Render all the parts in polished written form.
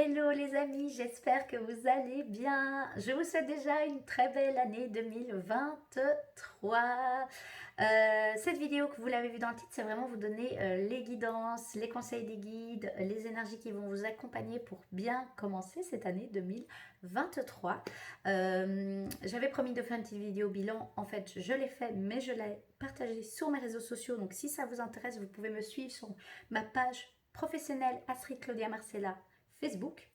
Hello les amis, j'espère que vous allez bien. Je vous souhaite déjà une très belle année 2023. Cette vidéo, que vous l'avez vu dans le titre, c'est vraiment vous donner les guidances, les conseils des guides, les énergies qui vont vous accompagner pour bien commencer cette année 2023. J'avais promis de faire une petite vidéo bilan. En fait, je l'ai fait, mais je l'ai partagée sur mes réseaux sociaux. Donc si ça vous intéresse, vous pouvez me suivre sur ma page professionnelle Astrid Claudia Marcella Facebook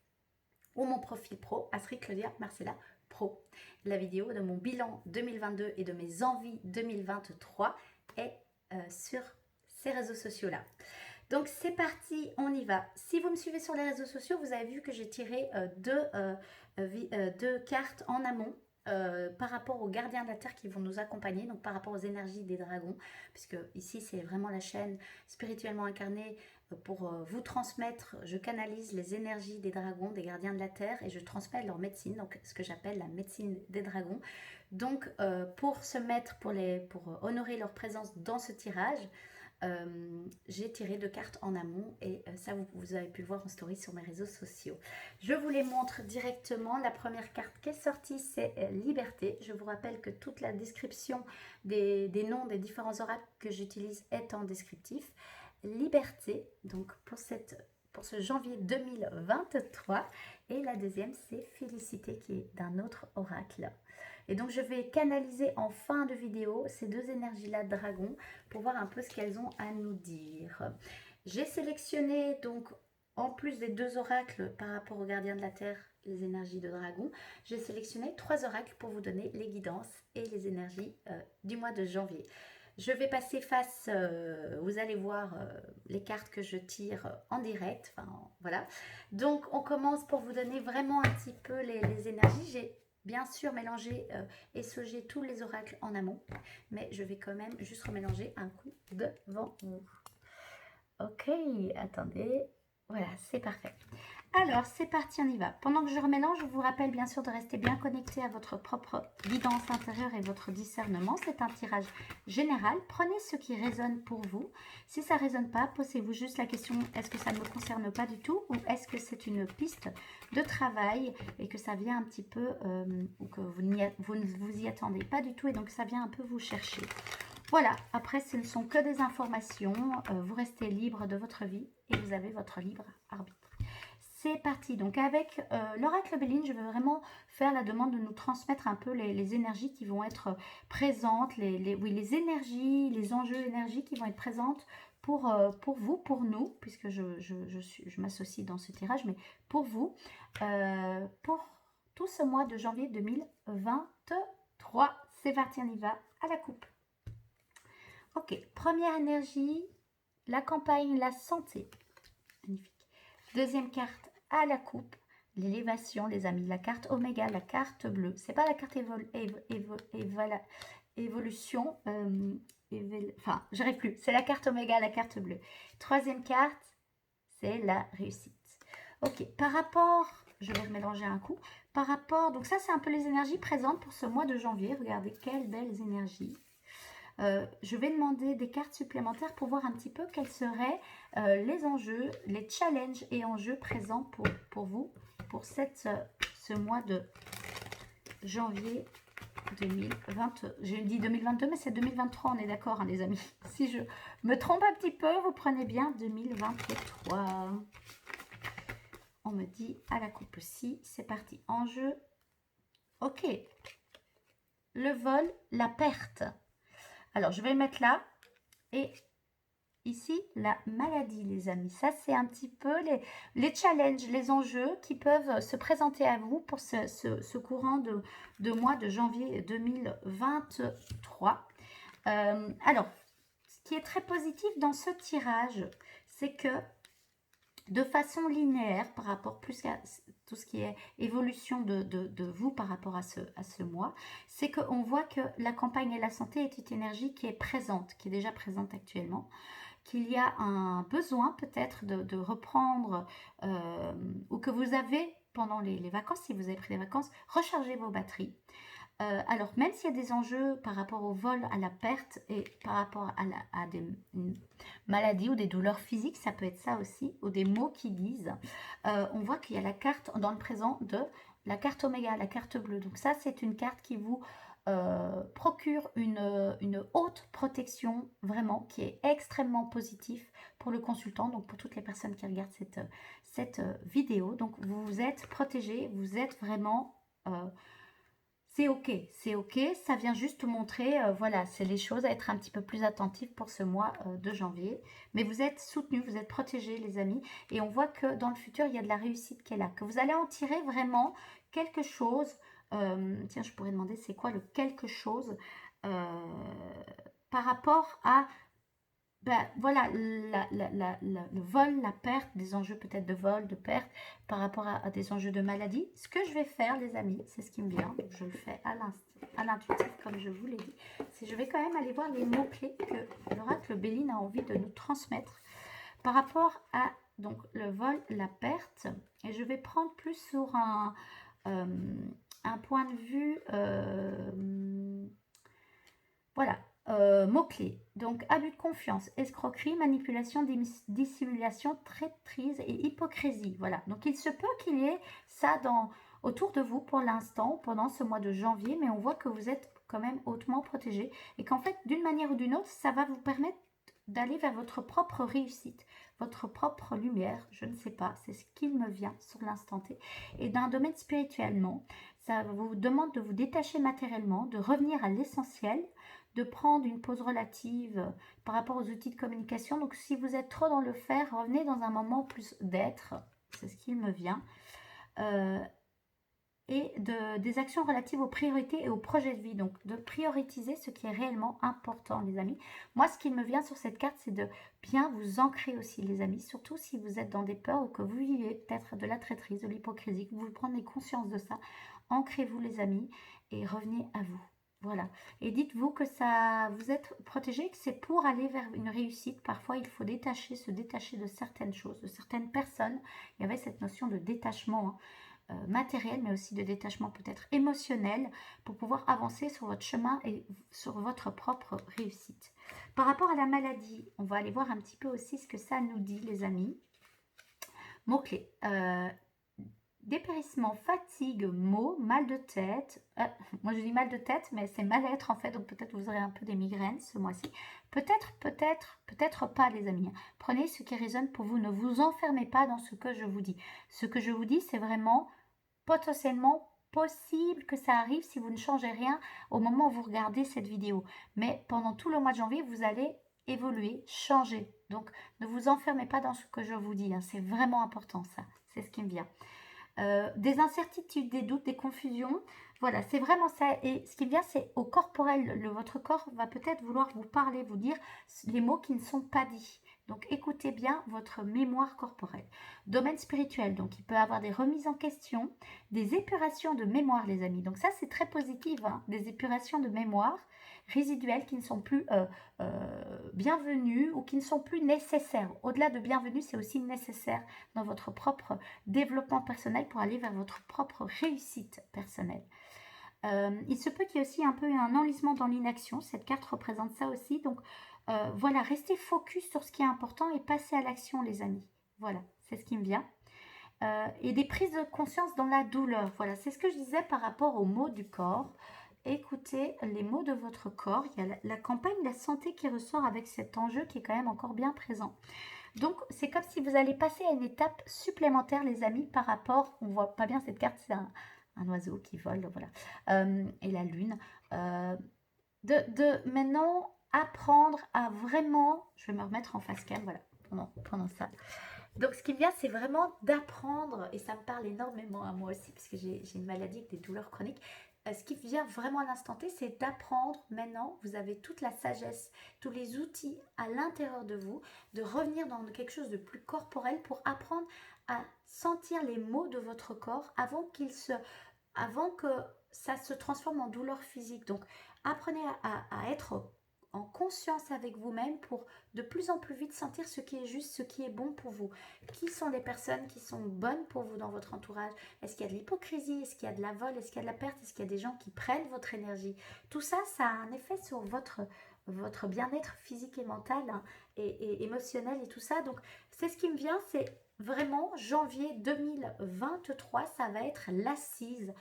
ou mon profil pro Astrid Claudia Marcella Pro. La vidéo de mon bilan 2022 et de mes envies 2023 est sur ces réseaux sociaux là. Donc c'est parti, on y va. Si vous me suivez sur les réseaux sociaux, vous avez vu que j'ai tiré deux cartes en amont. Par rapport aux gardiens de la Terre qui vont nous accompagner, donc par rapport aux énergies des dragons, puisque ici c'est vraiment la chaîne spirituellement incarnée pour vous transmettre, je canalise les énergies des dragons, des gardiens de la Terre, et je transmets leur médecine, donc ce que j'appelle la médecine des dragons. Donc pour se mettre, pour honorer leur présence dans ce tirage, j'ai tiré deux cartes en amont et ça vous avez pu le voir en story sur mes réseaux sociaux. Je vous les montre directement. La première carte qui est sortie, c'est Liberté. Je vous rappelle que toute la description des noms des différents oracles que j'utilise est en descriptif. Liberté, donc pour ce janvier 2023. Et la deuxième, c'est Félicité, qui est d'un autre oracle. Et donc je vais canaliser en fin de vidéo ces deux énergies-là de dragon pour voir un peu ce qu'elles ont à nous dire. J'ai sélectionné donc, en plus des deux oracles par rapport aux gardiens de la Terre, les énergies de dragon, j'ai sélectionné 3 oracles pour vous donner les guidances et les énergies du mois de janvier. Je vais passer face, vous allez voir les cartes que je tire en direct, enfin voilà. Donc on commence pour vous donner vraiment un petit peu les énergies. J'ai bien sûr mélangé et saugé tous les oracles en amont, mais je vais quand même juste remélanger un coup devant vous. Ok, attendez, voilà, c'est parfait. Alors, c'est parti, on y va. Pendant que je remélange, je vous rappelle bien sûr de rester bien connecté à votre propre guidance intérieure et votre discernement. C'est un tirage général. Prenez ce qui résonne pour vous. Si ça ne résonne pas, posez-vous juste la question, est-ce que ça ne me concerne pas du tout ou est-ce que c'est une piste de travail et que ça vient un petit peu, ou que vous ne vous y attendez pas du tout et donc ça vient un peu vous chercher. Voilà, après ce ne sont que des informations, vous restez libre de votre vie et vous avez votre libre arbitre. C'est parti, donc avec l'oracle Béline, je veux vraiment faire la demande de nous transmettre un peu les énergies qui vont être présentes, les énergies, les enjeux énergie qui vont être présentes pour vous, pour nous, puisque je m'associe dans ce tirage, mais pour vous, pour tout ce mois de janvier 2023. C'est parti, on y va, à la coupe. Ok, première énergie, la campagne, la santé. Magnifique. Deuxième carte, à la coupe, l'élévation, les amis. La carte Oméga, la carte bleue. C'est pas la carte évolution. Enfin, j'arrive plus. C'est la carte Oméga, la carte bleue. Troisième carte, c'est la réussite. Ok, par rapport, je vais mélanger un coup. Par rapport, donc ça, c'est un peu les énergies présentes pour ce mois de janvier. Regardez quelles belles énergies. Je vais demander des cartes supplémentaires pour voir un petit peu quels seraient les enjeux, les challenges et enjeux présents pour vous pour ce mois de janvier 2020. J'ai dit 2022, mais c'est 2023, on est d'accord, hein, les amis. Si je me trompe un petit peu, vous prenez bien 2023. On me dit à la coupe aussi, c'est parti. Enjeu, ok. Le vol, la perte. Alors, je vais le mettre là. Et ici, la maladie, les amis. Ça, c'est un petit peu les challenges, les enjeux qui peuvent se présenter à vous pour ce courant de mois de janvier 2023. Alors, ce qui est très positif dans ce tirage, c'est que de façon linéaire, par rapport plus à tout ce qui est évolution de vous par rapport à ce mois, c'est qu'on voit que la campagne et la santé est une énergie qui est présente, qui est déjà présente actuellement, qu'il y a un besoin peut-être de reprendre, ou que vous avez pendant les vacances, si vous avez pris des vacances, recharger vos batteries. Alors, même s'il y a des enjeux par rapport au vol, à la perte et par rapport à des maladies ou des douleurs physiques, ça peut être ça aussi, ou des mots qui disent, on voit qu'il y a la carte dans le présent de la carte Oméga, la carte bleue. Donc ça, c'est une carte qui vous procure une haute protection, vraiment, qui est extrêmement positive pour le consultant, donc pour toutes les personnes qui regardent cette vidéo. Donc, vous êtes protégé, vous êtes vraiment... c'est ok, ça vient juste montrer, voilà, c'est les choses à être un petit peu plus attentives pour ce mois de janvier. Mais vous êtes soutenus, vous êtes protégés les amis, et on voit que dans le futur, il y a de la réussite qui est là, que vous allez en tirer vraiment quelque chose. Tiens, je pourrais demander c'est quoi le quelque chose par rapport à ben, voilà, le vol, la perte, des enjeux peut-être de vol, de perte, par rapport à des enjeux de maladie. Ce que je vais faire, les amis, c'est ce qui me vient, donc je le fais à l'intuitif, comme je vous l'ai dit, c'est je vais quand même aller voir les mots-clés que l'oracle Béline a envie de nous transmettre par rapport à donc, le vol, la perte. Et je vais prendre plus sur euh, un point de vue... voilà, mots-clés. Donc, abus de confiance, escroquerie, manipulation, dissimulation, traîtrise et hypocrisie. Voilà, donc il se peut qu'il y ait ça autour de vous pour l'instant, pendant ce mois de janvier, mais on voit que vous êtes quand même hautement protégé et qu'en fait, d'une manière ou d'une autre, ça va vous permettre d'aller vers votre propre réussite, votre propre lumière, je ne sais pas, c'est ce qui me vient sur l'instant T. Et d'un domaine spirituellement, ça vous demande de vous détacher matériellement, de revenir à l'essentiel, de prendre une pause relative par rapport aux outils de communication. Donc si vous êtes trop dans le faire, revenez dans un moment plus d'être, c'est ce qui me vient. Et des actions relatives aux priorités et aux projets de vie. Donc, de prioriser ce qui est réellement important, les amis. Moi, ce qui me vient sur cette carte, c'est de bien vous ancrer aussi, les amis. Surtout si vous êtes dans des peurs ou que vous vivez peut-être de la traîtrise, de l'hypocrisie, que vous prenez conscience de ça. Ancrez-vous, les amis, et revenez à vous. Voilà. Et dites-vous que ça, vous êtes protégé, que c'est pour aller vers une réussite. Parfois, il faut se détacher de certaines choses, de certaines personnes. Il y avait cette notion de détachement, hein. Matériel, mais aussi de détachement peut-être émotionnel pour pouvoir avancer sur votre chemin et sur votre propre réussite. Par rapport à la maladie, on va aller voir un petit peu aussi ce que ça nous dit, les amis. Mots-clés. Dépérissement, fatigue, maux, mal de tête. Moi je dis mal de tête, mais c'est mal-être en fait, donc peut-être vous aurez un peu des migraines ce mois-ci. Peut-être pas, les amis. Prenez ce qui résonne pour vous, ne vous enfermez pas dans ce que je vous dis. Ce que je vous dis, c'est vraiment potentiellement possible que ça arrive si vous ne changez rien au moment où vous regardez cette vidéo. Mais pendant tout le mois de janvier, vous allez évoluer, changer. Donc ne vous enfermez pas dans ce que je vous dis, hein. C'est vraiment important ça, c'est ce qui me vient. Des incertitudes, des doutes, des confusions. Voilà, c'est vraiment ça. Et ce qui vient, c'est au corporel. Votre corps va peut-être vouloir vous parler, vous dire les mots qui ne sont pas dits. Donc, écoutez bien votre mémoire corporelle. Domaine spirituel, donc il peut y avoir des remises en question, des épurations de mémoire, les amis. Donc ça, c'est très positif, hein, des épurations de mémoire résiduelles qui ne sont plus bienvenues ou qui ne sont plus nécessaires. Au-delà de bienvenue, c'est aussi nécessaire dans votre propre développement personnel pour aller vers votre propre réussite personnelle. Il se peut qu'il y ait aussi un peu un enlisement dans l'inaction. Cette carte représente ça aussi. Donc voilà, restez focus sur ce qui est important et passez à l'action, les amis. Voilà, c'est ce qui me vient. Et des prises de conscience dans la douleur. Voilà, c'est ce que je disais par rapport aux mots du corps. Écoutez les mots de votre corps. Il y a la campagne de la santé qui ressort avec cet enjeu qui est quand même encore bien présent. Donc, c'est comme si vous allez passer à une étape supplémentaire, les amis, par rapport, on voit pas bien cette carte, c'est un oiseau qui vole, voilà, et la lune. De maintenant apprendre à vraiment, je vais me remettre en face cam, voilà, pendant ça. Donc, ce qui me vient, c'est vraiment d'apprendre, et ça me parle énormément à moi aussi, parce que j'ai une maladie avec des douleurs chroniques. Ce qui vient vraiment à l'instant T, c'est d'apprendre maintenant, vous avez toute la sagesse, tous les outils à l'intérieur de vous, de revenir dans quelque chose de plus corporel pour apprendre à sentir les mots de votre corps avant que ça se transforme en douleur physique. Donc, apprenez à être en conscience avec vous-même pour de plus en plus vite sentir ce qui est juste, ce qui est bon pour vous. Qui sont les personnes qui sont bonnes pour vous dans votre entourage? Est-ce qu'il y a de l'hypocrisie? Est-ce qu'il y a de la vol? Est-ce qu'il y a de la perte? Est-ce qu'il y a des gens qui prennent votre énergie? Tout ça, ça a un effet sur votre bien-être physique et mental, hein, et émotionnel et tout ça. Donc, c'est ce qui me vient, c'est vraiment janvier 2023, ça va être l'assise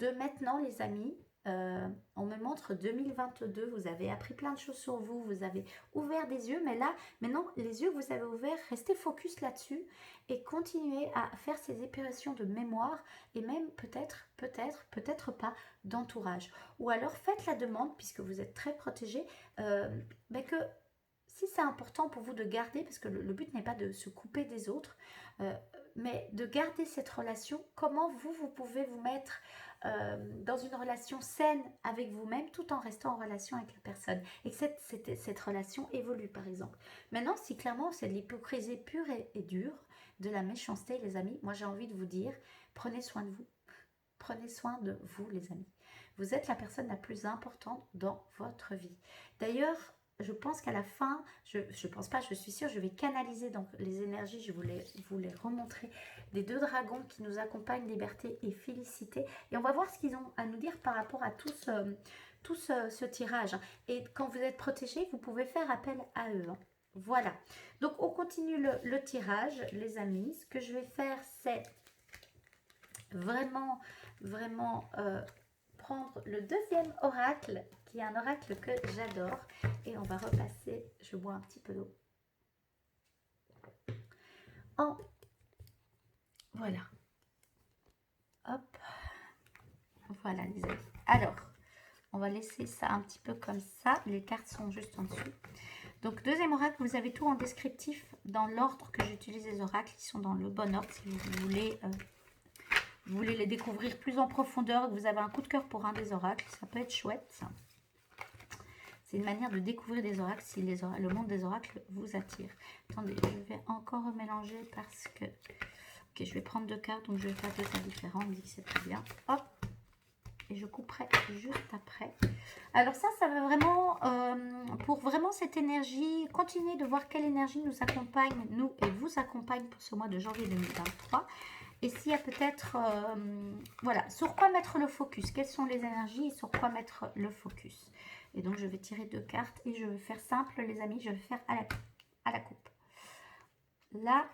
de maintenant, les amis. On me montre 2022, vous avez appris plein de choses sur vous, vous avez ouvert des yeux, mais là, maintenant, les yeux que vous avez ouverts, restez focus là-dessus et continuez à faire ces épurations de mémoire et même peut-être pas d'entourage. Ou alors faites la demande, puisque vous êtes très protégé, que si c'est important pour vous de garder, parce que le but n'est pas de se couper des autres, mais de garder cette relation, comment vous pouvez vous mettre dans une relation saine avec vous-même tout en restant en relation avec la personne et que cette relation évolue par exemple. Maintenant, si clairement c'est de l'hypocrisie pure et dure, de la méchanceté, les amis, moi j'ai envie de vous dire, prenez soin de vous. Prenez soin de vous, les amis. Vous êtes la personne la plus importante dans votre vie. D'ailleurs, je pense qu'à la fin, je pense pas, je suis sûre, je vais canaliser donc les énergies, je voulais vous les remontrer, des deux dragons qui nous accompagnent, liberté et félicité. Et on va voir ce qu'ils ont à nous dire par rapport à tout ce tirage. Et quand vous êtes protégé, vous pouvez faire appel à eux. Hein. Voilà. Donc, on continue le tirage, les amis. Ce que je vais faire, c'est vraiment prendre le deuxième oracle, qui est un oracle que j'adore. Et on va repasser, je bois un petit peu d'eau. Voilà. Hop. Voilà, les amis. Alors, on va laisser ça un petit peu comme ça. Les cartes sont juste en dessous. Donc, deuxième oracle, vous avez tout en descriptif dans l'ordre que j'utilise les oracles. Ils sont dans le bon ordre si vous voulez les découvrir plus en profondeur, que vous avez un coup de cœur pour un des oracles, ça peut être chouette. C'est une manière de découvrir des oracles si le monde des oracles vous attire. Attendez, je vais encore mélanger parce que... Ok, je vais prendre deux cartes, donc je vais faire deux cartes différentes, on me dit que c'est très bien. Hop, et je couperai juste après. Alors ça va vraiment, pour vraiment cette énergie, continuez de voir quelle énergie nous accompagne, nous et vous accompagne pour ce mois de janvier 2023. Et s'il y a peut-être, voilà, sur quoi mettre le focus, quelles sont les énergies et sur quoi mettre le focus. Et donc, je vais tirer deux cartes et je vais faire simple, les amis, je vais faire à la coupe. La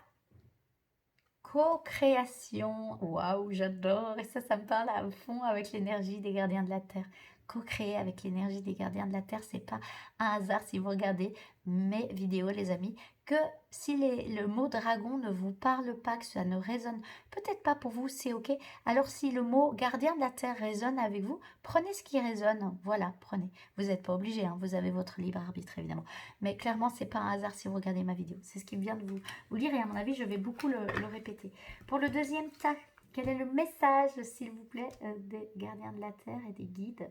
co-création, waouh, j'adore. Et ça me parle à fond avec l'énergie des gardiens de la Terre. Co-créer avec l'énergie des gardiens de la Terre, c'est pas un hasard si vous regardez mes vidéos, les amis, que si le mot dragon ne vous parle pas, que ça ne résonne peut-être pas pour vous, c'est ok. Alors si le mot gardien de la Terre résonne avec vous, prenez ce qui résonne, voilà, prenez. Vous n'êtes pas obligé, hein, vous avez votre libre arbitre évidemment. Mais clairement, c'est pas un hasard si vous regardez ma vidéo. C'est ce qui vient de vous lire et à mon avis, je vais beaucoup le répéter. Pour le deuxième tas, quel est le message, s'il vous plaît, des gardiens de la Terre et des guides?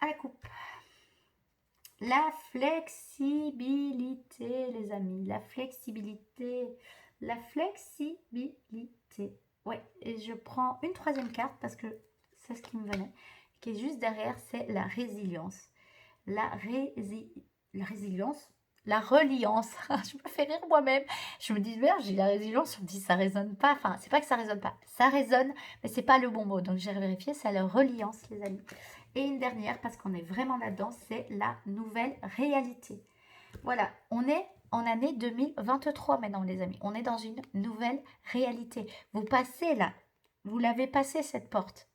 À la coupe. La flexibilité, les amis. La flexibilité. La flexibilité. Ouais, et je prends une troisième carte parce que c'est ce qui me venait. Qui est juste derrière, c'est la résilience. La résilience. La reliance. Je me fais rire moi-même. Je me dis, merde, j'ai la résilience. Je me dis, ça résonne pas. Enfin, c'est pas que ça résonne pas. Ça résonne, mais c'est pas le bon mot. Donc, j'ai vérifié. C'est la reliance, les amis. Et une dernière, parce qu'on est vraiment là-dedans, c'est la nouvelle réalité. Voilà, on est en année 2023 maintenant, les amis. On est dans une nouvelle réalité. Vous passez là. Vous l'avez passé, cette porte.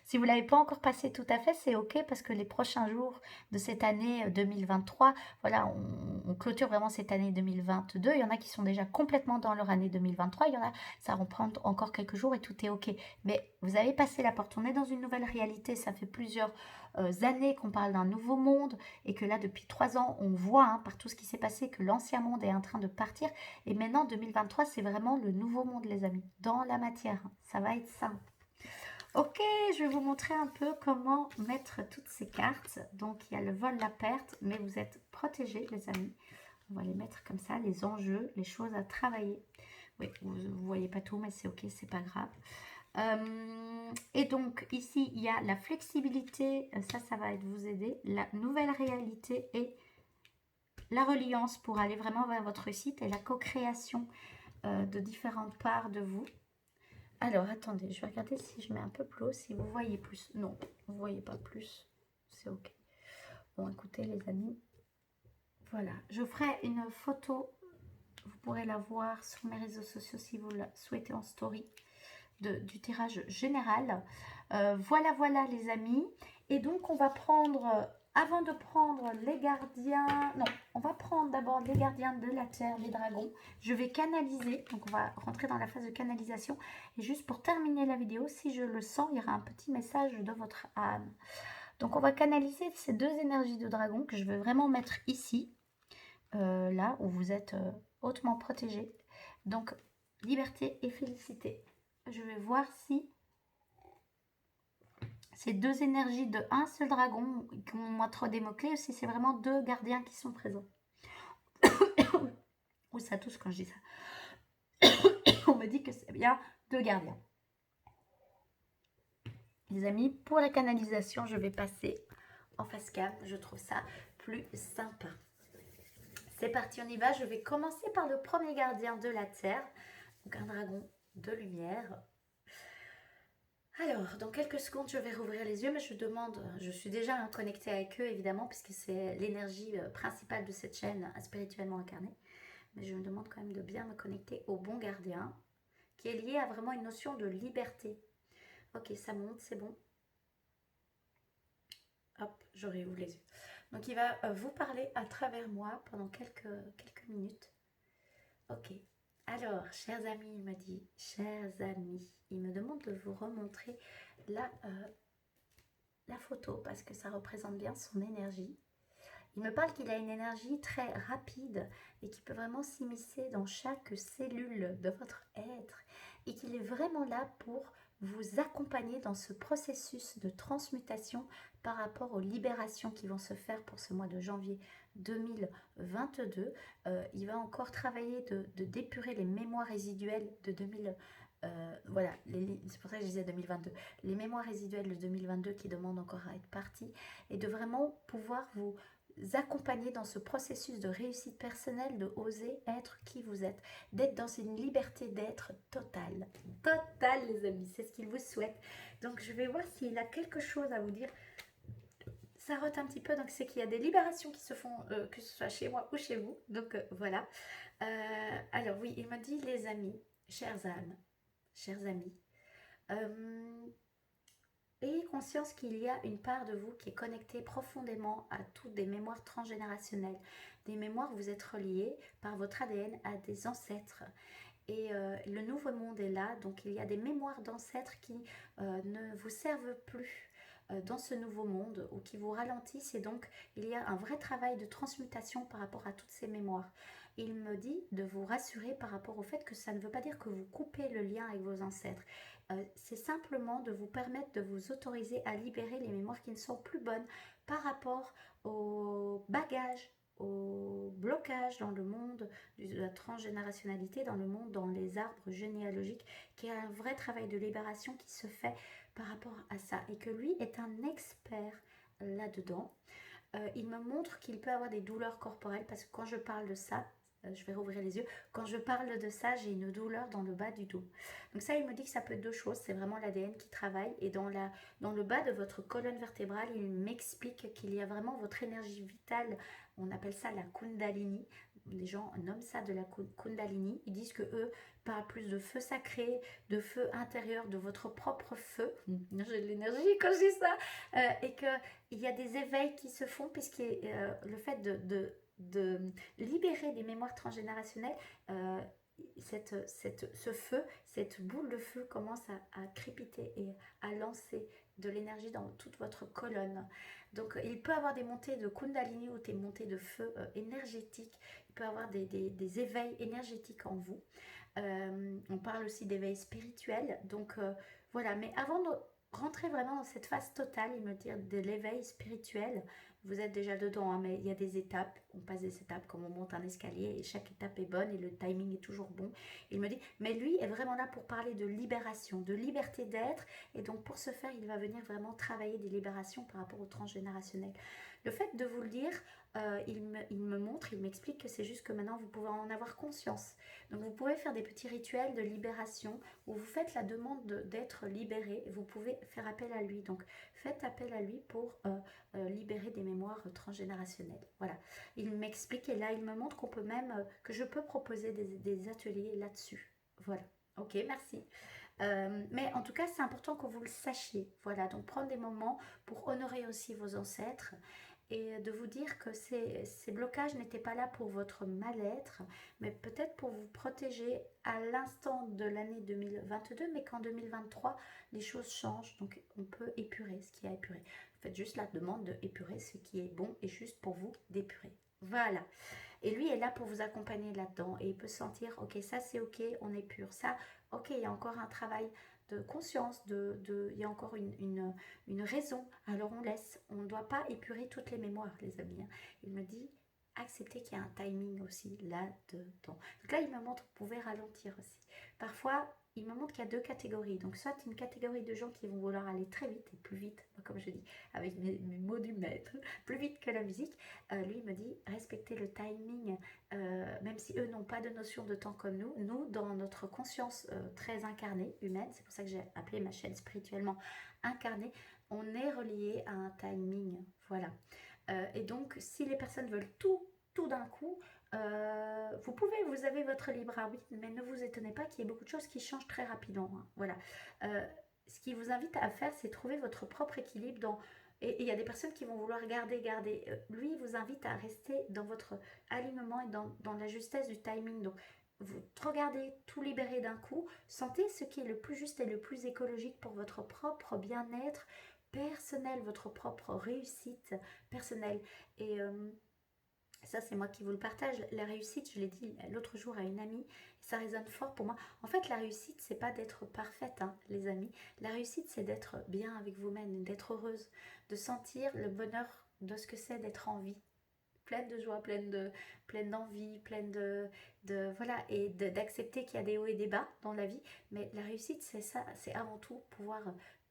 Si vous ne l'avez pas encore passé tout à fait, c'est ok parce que les prochains jours de cette année 2023, voilà, on clôture vraiment cette année 2022. Il y en a qui sont déjà complètement dans leur année 2023. Il y en a, ça reprend encore quelques jours et tout est ok. Mais vous avez passé la porte. On est dans une nouvelle réalité. Ça fait plusieurs années qu'on parle d'un nouveau monde et que là, depuis 3 ans, on voit hein, par tout ce qui s'est passé que l'ancien monde est en train de partir. Et maintenant, 2023, c'est vraiment le nouveau monde, les amis, dans la matière. Ça va être ça. Ok, je vais vous montrer un peu comment mettre toutes ces cartes. Donc, il y a le vol, la perte, mais vous êtes protégés, les amis. On va les mettre comme ça, les enjeux, les choses à travailler. Oui, vous ne voyez pas tout, mais c'est ok, c'est pas grave. Et donc, ici, il y a la flexibilité. Ça va être vous aider. La nouvelle réalité et la reliance pour aller vraiment vers votre réussite et la co-création de différentes parts de vous. Alors, attendez, je vais regarder si je mets un peu plus haut, si vous voyez plus. Non, vous ne voyez pas plus. C'est OK. Bon, écoutez, les amis. Voilà, je ferai une photo. Vous pourrez la voir sur mes réseaux sociaux si vous la souhaitez en story du tirage général. Voilà, les amis. Et donc, on va prendre, avant de prendre les gardiens... Non, on va prendre d'abord les gardiens de la Terre, les dragons. Je vais canaliser. Donc, on va rentrer dans la phase de canalisation. Et juste pour terminer la vidéo, si je le sens, il y aura un petit message de votre âme. Donc, on va canaliser ces deux énergies de dragon que je vais vraiment mettre ici. Là où vous êtes hautement protégé. Donc, liberté et félicité. Je vais voir si ces deux énergies de un seul dragon qui ont moi trop des mots-clés, ou si c'est vraiment deux gardiens qui sont présents. Ou ça tousse quand je dis ça. On me dit que c'est bien deux gardiens. Les amis, pour la canalisation, je vais passer en face cam. Je trouve ça plus sympa. C'est parti, on y va. Je vais commencer par le premier gardien de la Terre. Donc un dragon de lumière. Alors, dans quelques secondes, je vais rouvrir les yeux, mais je suis déjà connectée avec eux, évidemment, puisque c'est l'énergie principale de cette chaîne spirituellement incarnée. Mais je me demande quand même de bien me connecter au bon gardien, qui est lié à vraiment une notion de liberté. Ok, ça monte, c'est bon. Hop, je réouvre les yeux. Donc, il va vous parler à travers moi pendant quelques minutes. Ok. Alors, chers amis, il me dit, chers amis, il me demande de vous remontrer la photo parce que ça représente bien son énergie. Il me parle qu'il a une énergie très rapide et qui peut vraiment s'immiscer dans chaque cellule de votre être et qu'il est vraiment là pour vous accompagner dans ce processus de transmutation par rapport aux libérations qui vont se faire pour ce mois de janvier 2022. Il va encore travailler de d'épurer les mémoires résiduelles de 2000. Voilà, c'est pour ça que je disais 2022. Les mémoires résiduelles de 2022 qui demandent encore à être parties et de vraiment pouvoir vous accompagner dans ce processus de réussite personnelle, de oser être qui vous êtes, d'être dans une liberté d'être totale. Totale, les amis, c'est ce qu'il vous souhaite. Donc, je vais voir s'il a quelque chose à vous dire. Ça rote un petit peu, donc c'est qu'il y a des libérations qui se font, que ce soit chez moi ou chez vous. Donc, voilà. Alors, oui, il m'a dit, les amis, chères âmes, chers amis, ayez conscience qu'il y a une part de vous qui est connectée profondément à toutes des mémoires transgénérationnelles. Des mémoires où vous êtes reliés par votre ADN à des ancêtres. Et le nouveau monde est là, donc il y a des mémoires d'ancêtres qui ne vous servent plus dans ce nouveau monde ou qui vous ralentissent. Et donc, il y a un vrai travail de transmutation par rapport à toutes ces mémoires. Il me dit de vous rassurer par rapport au fait que ça ne veut pas dire que vous coupez le lien avec vos ancêtres. C'est simplement de vous permettre de vous autoriser à libérer les mémoires qui ne sont plus bonnes par rapport au bagage, au blocage dans le monde de la transgénérationnalité, dans le monde, dans les arbres généalogiques, qui est un vrai travail de libération qui se fait par rapport à ça et que lui est un expert là-dedans. Il me montre qu'il peut avoir des douleurs corporelles parce que quand je parle de ça, je vais rouvrir les yeux, quand je parle de ça, j'ai une douleur dans le bas du dos. Donc ça, il me dit que ça peut être deux choses, c'est vraiment l'ADN qui travaille et dans le bas de votre colonne vertébrale, il m'explique qu'il y a vraiment votre énergie vitale, on appelle ça la Kundalini. Les gens nomment ça de la Kundalini. Ils disent que eux parlent plus de feu sacré, de feu intérieur, de votre propre feu. J'ai de l'énergie quand je dis ça. Et qu'il y a des éveils qui se font puisque le fait de libérer des mémoires transgénérationnelles, ce feu, cette boule de feu commence à crépiter et à lancer de l'énergie dans toute votre colonne. Donc il peut avoir des montées de Kundalini ou des montées de feu énergétique. Il peut avoir des éveils énergétiques en vous. On parle aussi d'éveil spirituel. Donc voilà, mais avant de rentrer vraiment dans cette phase totale, il me dit de l'éveil spirituel, vous êtes déjà dedans, hein, mais il y a des étapes. on passe des étapes comme on monte un escalier et chaque étape est bonne et le timing est toujours bon. Il me dit, mais lui est vraiment là pour parler de libération, de liberté d'être, et donc pour ce faire, il va venir vraiment travailler des libérations par rapport au transgénérationnel. Le fait de vous le dire, il me montre, il m'explique que c'est juste que maintenant vous pouvez en avoir conscience. Donc vous pouvez faire des petits rituels de libération où vous faites la demande d'être libéré, et vous pouvez faire appel à lui. Donc faites appel à lui pour libérer des mémoires transgénérationnelles. Voilà, il m'explique et là il me montre qu'on peut même, que je peux proposer des ateliers là-dessus. Voilà, ok, merci. Mais en tout cas, c'est important que vous le sachiez. Voilà, donc prendre des moments pour honorer aussi vos ancêtres et de vous dire que ces blocages n'étaient pas là pour votre mal-être, mais peut-être pour vous protéger à l'instant de l'année 2022, mais qu'en 2023, les choses changent, donc on peut épurer ce qui a épuré. Faites juste la demande de épurer ce qui est bon et juste pour vous d'épurer. Voilà. Et lui est là pour vous accompagner là-dedans et il peut sentir, ok, ça c'est ok, on épure. Ça, ok, il y a encore un travail de conscience, il y a encore une raison, alors on laisse. On ne doit pas épurer toutes les mémoires, les amis. Hein. Il me dit, acceptez qu'il y a un timing aussi là-dedans. Donc là, il me montre, vous pouvez ralentir aussi. Parfois, il me montre qu'il y a deux catégories. Donc soit une catégorie de gens qui vont vouloir aller très vite et plus vite, comme je dis, avec mes mots du maître, plus vite que la musique. Lui, il me dit, respectez le timing, même si eux n'ont pas de notion de temps comme nous. Nous, dans notre conscience très incarnée, humaine, c'est pour ça que j'ai appelé ma chaîne spirituellement incarnée, on est relié à un timing. Voilà. Et donc, si les personnes veulent tout d'un coup, vous avez votre libre arbitre, mais ne vous étonnez pas qu'il y ait beaucoup de choses qui changent très rapidement. Hein. Voilà. Ce qui vous invite à faire, c'est trouver votre propre équilibre dans... Et il y a des personnes qui vont vouloir garder. Lui, il vous invite à rester dans votre alignement et dans la justesse du timing. Donc, vous regardez tout libérer d'un coup. Sentez ce qui est le plus juste et le plus écologique pour votre propre bien-être personnel, votre propre réussite personnelle. Et ça, c'est moi qui vous le partage. La réussite, je l'ai dit l'autre jour à une amie, ça résonne fort pour moi. En fait, la réussite, c'est pas d'être parfaite, hein, les amis. La réussite, c'est d'être bien avec vous-même, d'être heureuse, de sentir le bonheur de ce que c'est d'être en vie. Pleine de joie, pleine d'envie, pleine voilà, et d'accepter qu'il y a des hauts et des bas dans la vie. Mais la réussite, c'est ça, c'est avant tout pouvoir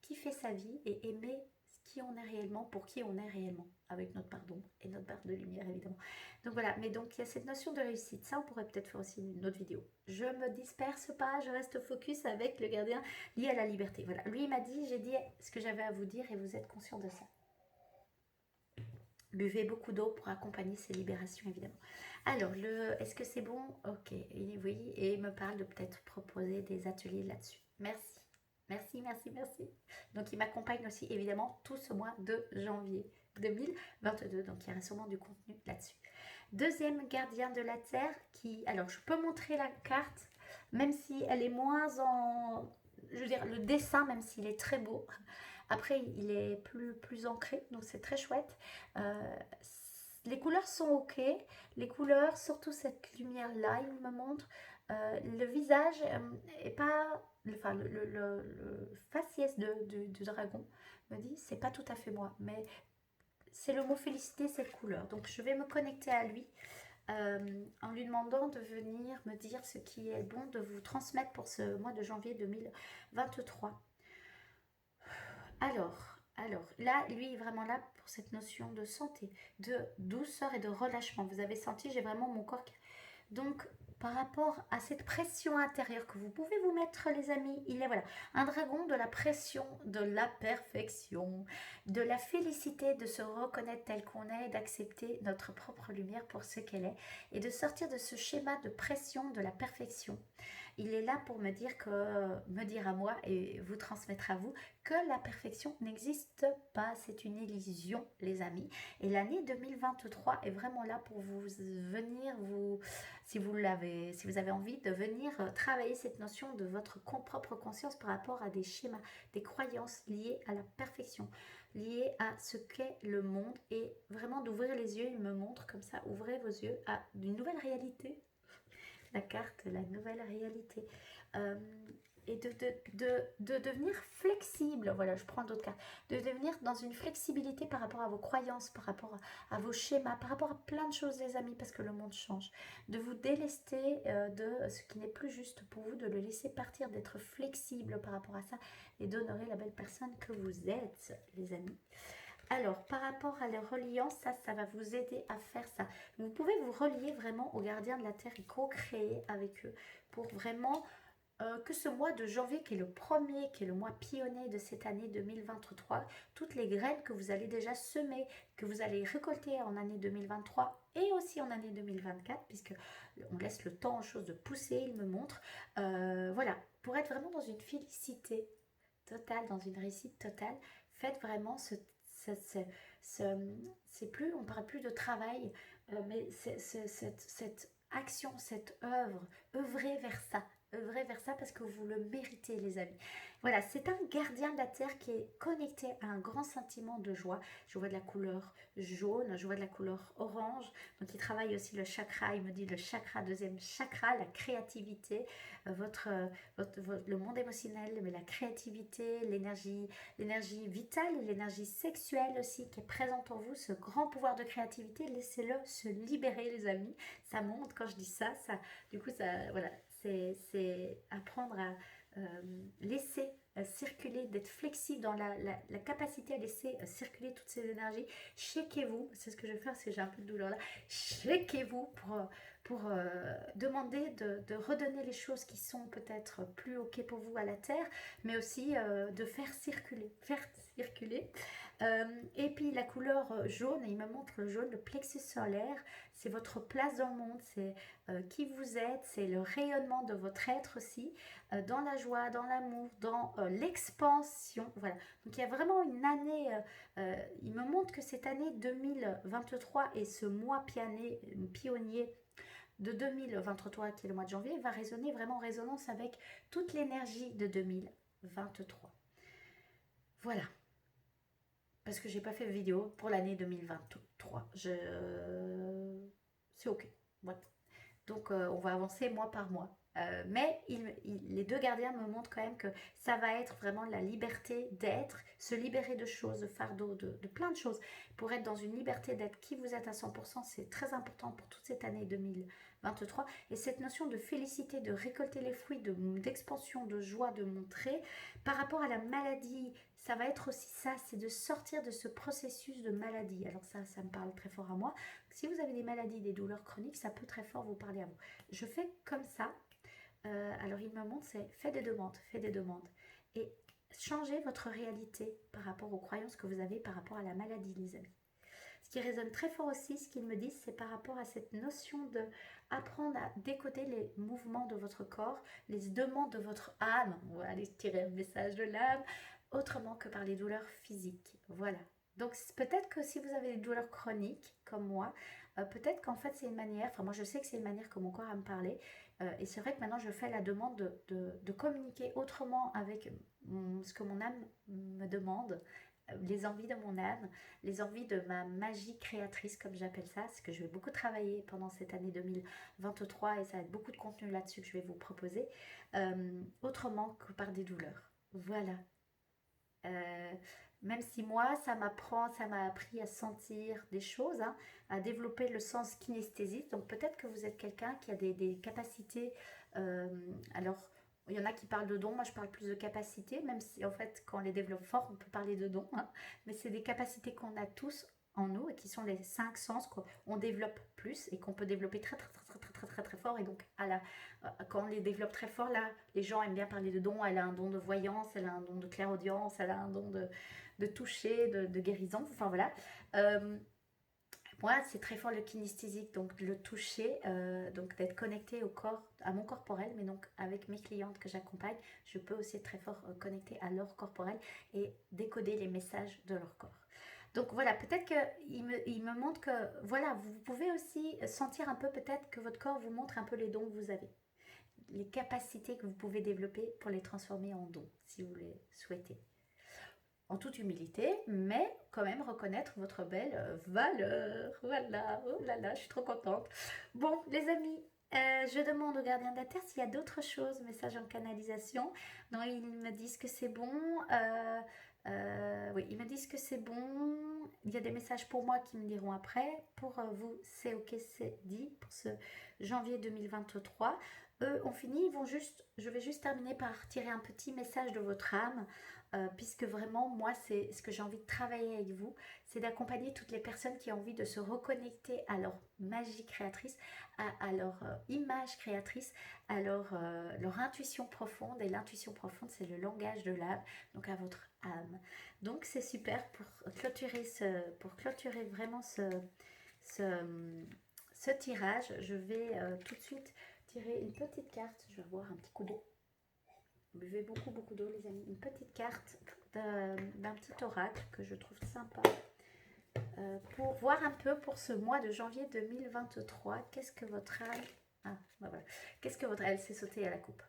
kiffer sa vie et aimer qui on est réellement, pour qui on est réellement, avec notre part d'ombre et notre part de lumière, évidemment. Donc voilà, mais donc il y a cette notion de réussite. Ça, on pourrait peut-être faire aussi une autre vidéo. Je me disperse pas, je reste focus avec le gardien lié à la liberté. Voilà, lui, il m'a dit, j'ai dit ce que j'avais à vous dire et vous êtes conscient de ça. Buvez beaucoup d'eau pour accompagner ces libérations, évidemment. Alors, est-ce que c'est bon? Ok, et oui, et il me parle de peut-être proposer des ateliers là-dessus. Merci. Merci, merci, merci. Donc, il m'accompagne aussi, évidemment, tout ce mois de janvier 2022. Donc, il y aura sûrement du contenu là-dessus. Deuxième gardien de la Terre qui... Alors, je peux montrer la carte, même si elle est moins en... Je veux dire, le dessin, même s'il est très beau. Après, il est plus ancré, donc c'est très chouette. Les couleurs sont ok. Les couleurs, surtout cette lumière-là, il me montre. Le visage est pas... Enfin, le faciès du dragon me dit, c'est pas tout à fait moi, mais c'est le mot félicité, cette couleur. Donc, je vais me connecter à lui en lui demandant de venir me dire ce qui est bon de vous transmettre pour ce mois de janvier 2023. Alors, là, lui est vraiment là pour cette notion de santé, de douceur et de relâchement. Vous avez senti, j'ai vraiment mon corps qui... Donc, par rapport à cette pression intérieure que vous pouvez vous mettre, les amis, il est voilà, un dragon de la pression, de la perfection, de la félicité, de se reconnaître tel qu'on est, d'accepter notre propre lumière pour ce qu'elle est, et de sortir de ce schéma de pression de la perfection. Il est là pour me dire à moi et vous transmettre à vous que la perfection n'existe pas. C'est une illusion, les amis. Et l'année 2023 est vraiment là pour venir, si vous avez envie de venir travailler cette notion de votre propre conscience par rapport à des schémas, des croyances liées à la perfection, liées à ce qu'est le monde, et vraiment d'ouvrir les yeux. Il me montre comme ça, ouvrez vos yeux à une nouvelle réalité. La carte, la nouvelle réalité. et de devenir flexible. Voilà, je prends d'autres cartes. De devenir dans une flexibilité par rapport à vos croyances, par rapport à vos schémas, par rapport à plein de choses, les amis, parce que le monde change. De vous délester de ce qui n'est plus juste pour vous, de le laisser partir, d'être flexible par rapport à ça et d'honorer la belle personne que vous êtes, les amis. Alors, par rapport à la reliance, ça va vous aider à faire ça. Vous pouvez vous relier vraiment aux gardiens de la Terre et co-créer avec eux pour vraiment que ce mois de janvier, qui est le premier, qui est le mois pionnier de cette année 2023, toutes les graines que vous allez déjà semer, que vous allez récolter en année 2023 et aussi en année 2024, puisque on laisse le temps aux choses de pousser, il me montre. Voilà, pour être vraiment dans une félicité totale, dans une réussite totale, faites vraiment c'est plus, on parle plus de travail, mais cette action, cette œuvre, œuvrez vers ça parce que vous le méritez, les amis. Voilà, c'est un gardien de la terre qui est connecté à un grand sentiment de joie. Je vois de la couleur jaune, je vois de la couleur orange. Donc il travaille aussi le chakra, il me dit le chakra, deuxième chakra, la créativité, le monde émotionnel, mais la créativité, l'énergie vitale et l'énergie sexuelle aussi qui est présente en vous, ce grand pouvoir de créativité, laissez-le se libérer, les amis. Ça monte quand je dis ça, du coup, ça, voilà, c'est apprendre à laisser circuler, d'être flexible dans la capacité à laisser circuler toutes ces énergies. Checkez-vous, c'est ce que je vais faire parce que j'ai un peu de douleur là. Checkez-vous pour demander de redonner les choses qui sont peut-être plus ok pour vous à la terre, mais aussi de faire circuler. Et puis la couleur jaune, il me montre le jaune, le plexus solaire, c'est votre place dans le monde, c'est qui vous êtes, c'est le rayonnement de votre être aussi, dans la joie, dans l'amour, dans l'expansion. Voilà. Donc il y a vraiment une année, il me montre que cette année 2023 et ce mois pionnier de 2023, qui est le mois de janvier, va résonner vraiment en résonance avec toute l'énergie de 2023. Voilà. Parce que j'ai pas fait de vidéo pour l'année 2023. C'est ok. Voilà. Donc on va avancer mois par mois. Mais les deux gardiens me montrent quand même que ça va être vraiment la liberté d'être, se libérer de choses, de fardeaux, de plein de choses. Pour être dans une liberté d'être qui vous êtes à 100%, c'est très important pour toute cette année 2023. Et cette notion de félicité, de récolter les fruits, d'expansion, de joie, de montrer, par rapport à la maladie, ça va être aussi ça, c'est de sortir de ce processus de maladie. Alors ça me parle très fort à moi. Si vous avez des maladies, des douleurs chroniques, ça peut très fort vous parler à vous. Je fais comme ça. Alors il me montre, c'est faites des demandes. Et changez votre réalité par rapport aux croyances que vous avez par rapport à la maladie, les amis. Ce qui résonne très fort aussi, ce qu'ils me disent, c'est par rapport à cette notion de apprendre à décoder les mouvements de votre corps, les demandes de votre âme. On va aller tirer un message de l'âme, autrement que par les douleurs physiques. Voilà. Donc peut-être que si vous avez des douleurs chroniques, comme moi, peut-être qu'en fait c'est une manière, enfin moi je sais que c'est une manière que mon corps a me parler, et c'est vrai que maintenant je fais la demande de communiquer autrement avec ce que mon âme me demande, les envies de mon âme, les envies de ma magie créatrice, comme j'appelle ça, c'est que je vais beaucoup travailler pendant cette année 2023 et ça va être beaucoup de contenu là-dessus que je vais vous proposer, autrement que par des douleurs. Voilà. Euh, Même si moi, ça m'a appris à sentir des choses, hein, à développer le sens kinesthésique. Donc peut-être que vous êtes quelqu'un qui a des capacités. Alors, il y en a qui parlent de dons, moi je parle plus de capacités, même si en fait, quand on les développe fort, on peut parler de dons. Hein, mais c'est des capacités qu'on a tous en nous et qui sont les 5 sens qu'on développe plus et qu'on peut développer très très très très très très très, très fort. Et donc, quand on les développe très fort, là, les gens aiment bien parler de dons. Elle a un don de voyance, elle a un don de clairaudience, elle a un don de toucher, de guérison. Enfin voilà. Moi, c'est très fort le kinesthésique, donc le toucher, donc d'être connecté au corps, à mon corporel, mais donc avec mes clientes que j'accompagne, je peux aussi être très fort connecté à leur corporel et décoder les messages de leur corps. Donc voilà, peut-être qu'il me montre que, voilà, vous pouvez aussi sentir un peu peut-être que votre corps vous montre un peu les dons que vous avez, les capacités que vous pouvez développer pour les transformer en dons, si vous les souhaitez. En toute humilité, mais quand même reconnaître votre belle valeur. Voilà, oh là là, je suis trop contente. Bon, les amis, Je demande au gardien de la Terre s'il y a d'autres choses, message en canalisation. Non, ils me disent que c'est bon. Oui, ils me disent que c'est bon. Il y a des messages pour moi qui me diront après. Pour vous, c'est ok, c'est dit pour ce janvier 2023. Eux ont fini, je vais juste terminer par tirer un petit message de votre âme, puisque vraiment, moi, c'est ce que j'ai envie de travailler avec vous, c'est d'accompagner toutes les personnes qui ont envie de se reconnecter à leur magie créatrice, à leur image créatrice, à leur intuition profonde. Et l'intuition profonde, c'est le langage de l'âme, donc à votre âme. Donc c'est super pour clôturer vraiment ce tirage. Je vais tout de suite tirer une petite carte. Je vais boire un petit coup d'eau. Buvez beaucoup d'eau, les amis. Une petite carte d'un petit oracle que je trouve sympa. Pour voir un peu pour ce mois de janvier 2023, qu'est-ce que votre âme... Ah, bah voilà. Qu'est-ce que votre âme s'est sautée à la coupe.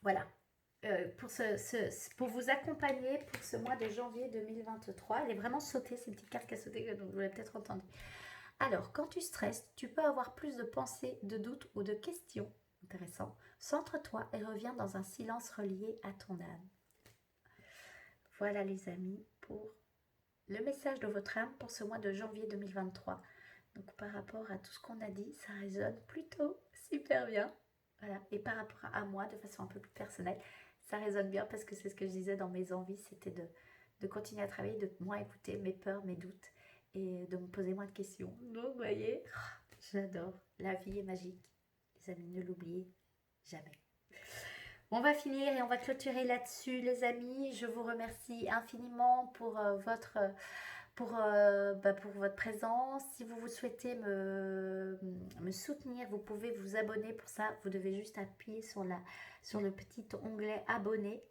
Voilà. Pour vous accompagner pour ce mois de janvier 2023. Elle est vraiment sautée, c'est une petite carte qui a sauté, donc vous l'avez peut-être entendu. Alors, quand tu stresses, tu peux avoir plus de pensées, de doutes ou de questions. Intéressant. Centre-toi et reviens dans un silence relié à ton âme. Voilà les amis pour le message de votre âme pour ce mois de janvier 2023. Donc par rapport à tout ce qu'on a dit, ça résonne plutôt super bien. Voilà. Et par rapport à moi, de façon un peu plus personnelle, ça résonne bien parce que c'est ce que je disais dans mes envies, c'était de continuer à travailler, de moins écouter mes peurs, mes doutes et de me poser moins de questions. Donc vous voyez, j'adore. La vie est magique. Les amis, ne l'oubliez jamais. On va finir et on va clôturer là-dessus, les amis. Je vous remercie infiniment pour pour votre présence. Si vous souhaitez me soutenir, vous pouvez vous abonner. Pour ça, vous devez juste appuyer sur le petit onglet abonné.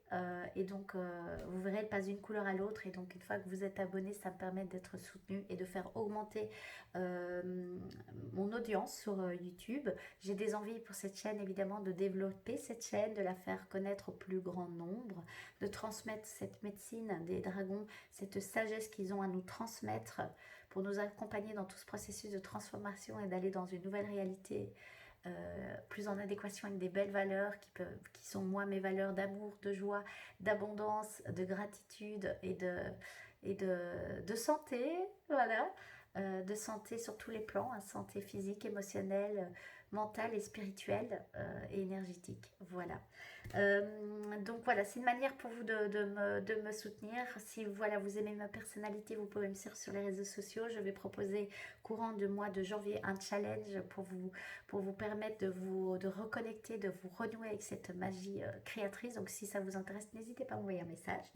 Et donc, vous verrez, elle passe d'une couleur à l'autre. Et donc, une fois que vous êtes abonné, ça me permet d'être soutenu et de faire augmenter mon audience sur YouTube. J'ai des envies pour cette chaîne, évidemment, de développer cette chaîne, de la faire connaître au plus grand nombre, de transmettre cette médecine des dragons, cette sagesse qu'ils ont à nous transmettre pour nous accompagner dans tout ce processus de transformation et d'aller dans une nouvelle réalité plus en adéquation avec des belles valeurs qui sont moi mes valeurs d'amour, de joie, d'abondance, de gratitude et de santé, voilà, de santé sur tous les plans, hein, santé physique, émotionnelle, mentale et spirituelle et énergétique, voilà. Donc voilà, c'est une manière pour vous de me soutenir. Si voilà, vous aimez ma personnalité, vous pouvez me suivre sur les réseaux sociaux. Je vais proposer courant du mois de janvier un challenge pour vous permettre de reconnecter, de vous renouer avec cette magie créatrice. Donc si ça vous intéresse, n'hésitez pas à m'envoyer un message.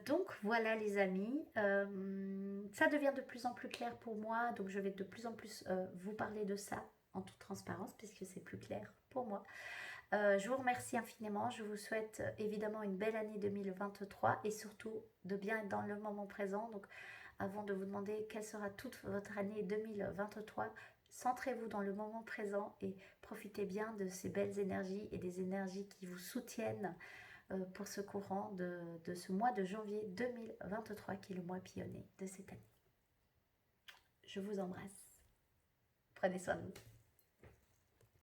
Donc voilà les amis, ça devient de plus en plus clair pour moi, donc je vais de plus en plus vous parler de ça en toute transparence puisque c'est plus clair pour moi. Je vous remercie infiniment, je vous souhaite évidemment une belle année 2023 et surtout de bien être dans le moment présent. Donc avant de vous demander quelle sera toute votre année 2023, centrez-vous dans le moment présent et profitez bien de ces belles énergies et des énergies qui vous soutiennent pour ce courant de ce mois de janvier 2023 qui est le mois pionnier de cette année. Je vous embrasse. Prenez soin de vous.